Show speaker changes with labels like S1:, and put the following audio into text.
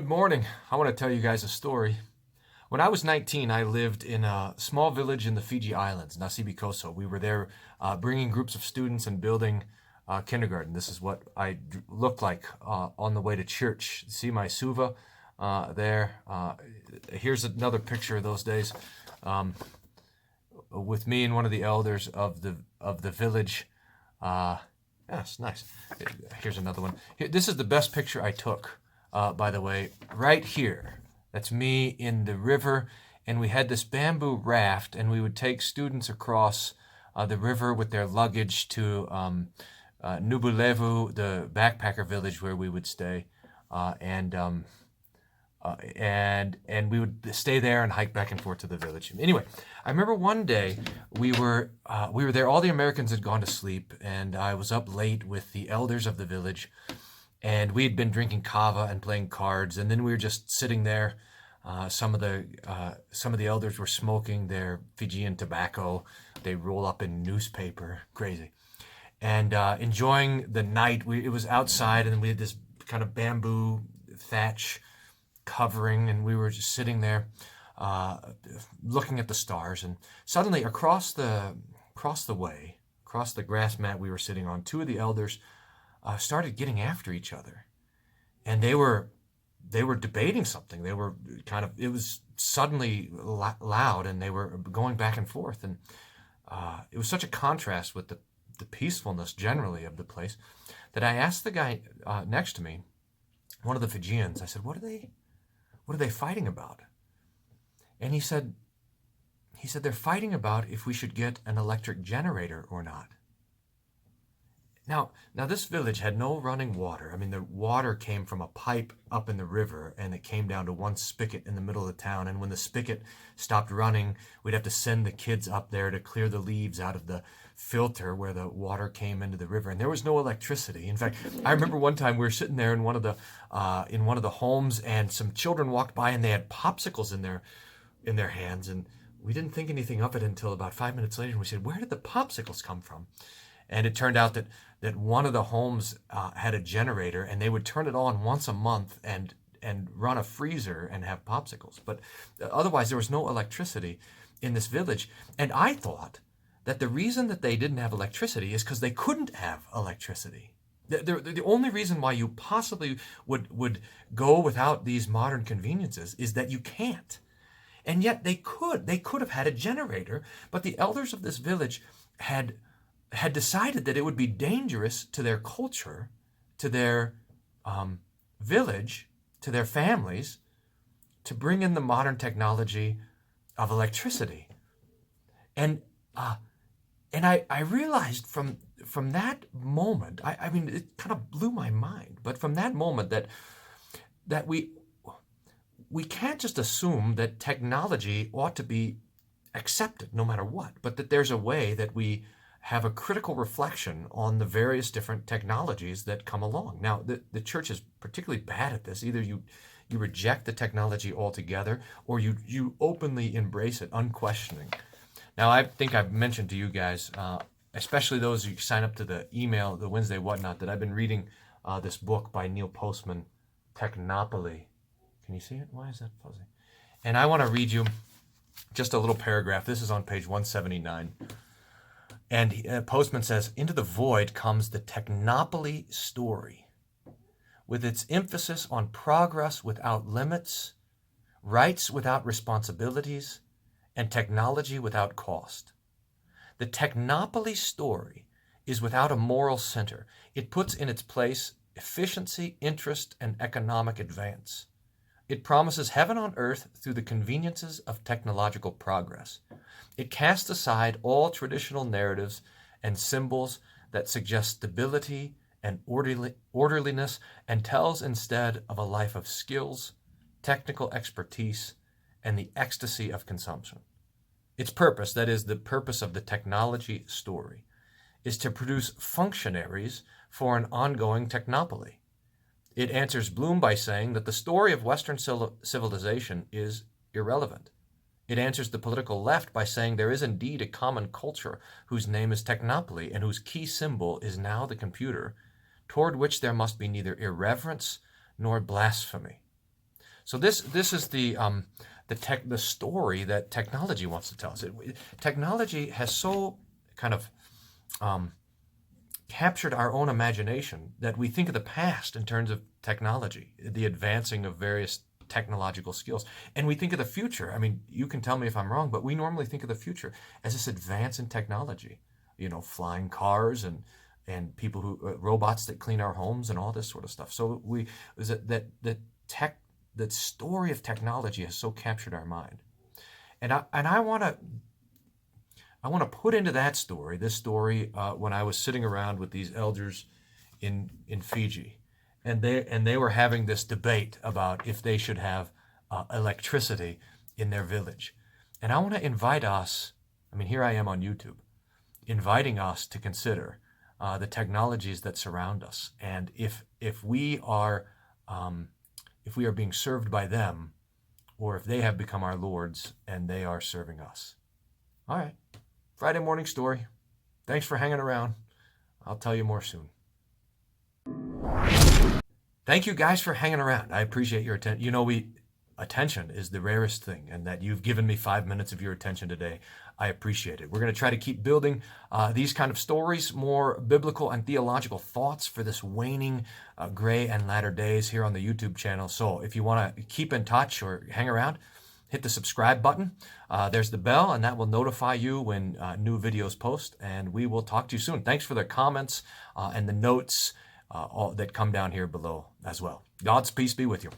S1: Good morning. I want to tell you guys a story. When I was 19, I lived in a small village in the Fiji Islands, Nasivikoso. We were there bringing groups of students and building kindergarten. This is what I looked like on the way to church. See my suva there. Here's another picture of those days with me and one of the elders of the village. Yes, nice. Here's another one. This is the best picture I took. By the way, right here. That's me in the river, and we had this bamboo raft, and we would take students across the river with their luggage to Nubulevu, the backpacker village where we would stay, and we would stay there and hike back and forth to the village. Anyway, I remember one day we were there. All the Americans had gone to sleep, and I was up late with the elders of the village. And we had been drinking kava and playing cards, and then we were just sitting there. Some of the elders were smoking their Fijian tobacco. They roll up in newspaper, crazy, and enjoying the night. It was outside, and we had this kind of bamboo thatch covering, and we were just sitting there, looking at the stars. And suddenly, across the grass mat we were sitting on, two of the elders started getting after each other, and they were debating something. They were it was suddenly loud, and they were going back and forth, and it was such a contrast with the peacefulness generally of the place that I asked the guy next to me, one of the Fijians. I said, what are they fighting about? And he said they're fighting about if we should get an electric generator or not. Now this village had no running water. I mean, the water came from a pipe up in the river, and it came down to one spigot in the middle of the town. And when the spigot stopped running, we'd have to send the kids up there to clear the leaves out of the filter where the water came into the river. And there was no electricity. In fact, I remember one time we were sitting there in one of the homes, and some children walked by, and they had popsicles in their hands, and we didn't think anything of it until about 5 minutes later. And we said, "Where did the popsicles come from?" And it turned out that one of the homes had a generator, and they would turn it on once a month and run a freezer and have popsicles. But otherwise, there was no electricity in this village. And I thought that the reason that they didn't have electricity is because they couldn't have electricity. The only reason why you possibly would go without these modern conveniences is that you can't. And yet they could have had a generator, but the elders of this village had decided that it would be dangerous to their culture, to their village, to their families, to bring in the modern technology of electricity. And I realized from that moment, I mean, it kind of blew my mind, but from that moment that we can't just assume that technology ought to be accepted no matter what, but that there's a way that we have a critical reflection on the various different technologies that come along. Now, the church is particularly bad at this. Either you reject the technology altogether, or you openly embrace it, unquestioning. Now, I think I've mentioned to you guys, especially those who sign up to the email, the Wednesday Whatnot, that I've been reading this book by Postman, Technopoly. Can you see it? Why is that fuzzy? And I want to read you just a little paragraph. This is on page 179. And Postman says, "Into the void comes the Technopoly story, with its emphasis on progress without limits, rights without responsibilities, and technology without cost. The Technopoly story is without a moral center. It puts in its place efficiency, interest, and economic advance. It promises heaven on earth through the conveniences of technological progress. It casts aside all traditional narratives and symbols that suggest stability and orderliness, and tells instead of a life of skills, technical expertise, and the ecstasy of consumption. Its purpose, that is, the purpose of the technology story, is to produce functionaries for an ongoing technopoly. It answers Bloom by saying that the story of Western civilization is irrelevant. It answers the political left by saying there is indeed a common culture whose name is Technopoly and whose key symbol is now the computer, toward which there must be neither irreverence nor blasphemy. So this is the story that technology wants to tell us. Technology has so kind of captured our own imagination that we think of the past in terms of technology, the advancing of various technological skills, and we think of the future. I mean, you can tell me if I'm wrong, but we normally think of the future as this advance in technology. You know, flying cars and people who robots that clean our homes and all this sort of stuff. So that story of technology has so captured our mind, and I want to put into that story this story when I was sitting around with these elders in Fiji, and they were having this debate about if they should have electricity in their village, and I want to invite us. I mean, here I am on YouTube, inviting us to consider the technologies that surround us, and if we are being served by them, or if they have become our lords and they are serving us. All right, Friday morning story. Thanks for hanging around. I'll tell you more soon. Thank you guys for hanging around. I appreciate your attention. You know, attention is the rarest thing, and that you've given me 5 minutes of your attention today, I appreciate it. We're going to try to keep building these kind of stories, more biblical and theological thoughts for this waning gray and latter days here on the YouTube channel. So if you want to keep in touch or hang around, hit the subscribe button. There's the bell, and that will notify you when new videos post, and we will talk to you soon. Thanks for the comments and the notes that come down here below as well. God's peace be with you.